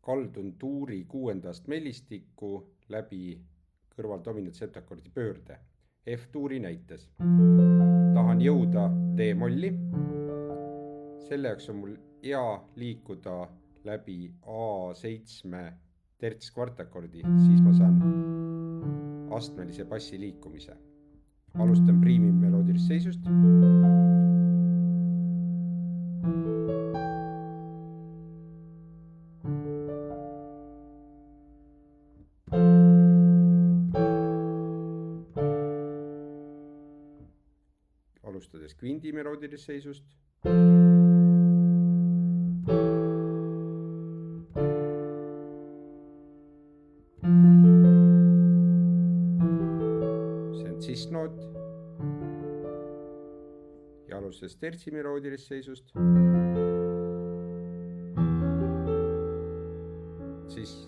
kaldun tuuri 6. astmelistikku läbi kõrvaldominant septakordi pöörde F-tuuri näites. Tahan jõuda D-molli. Selle jaoks on mul hea liikuda läbi A7 terts kvartakordi, siis ma saan astmelise bassi liikumise. Alustan priimi meloodilist seisust. Alustades kvindi meloodilist seisust. See on cis-noot. Ja alustades tertsi meloodilist seisust. Siis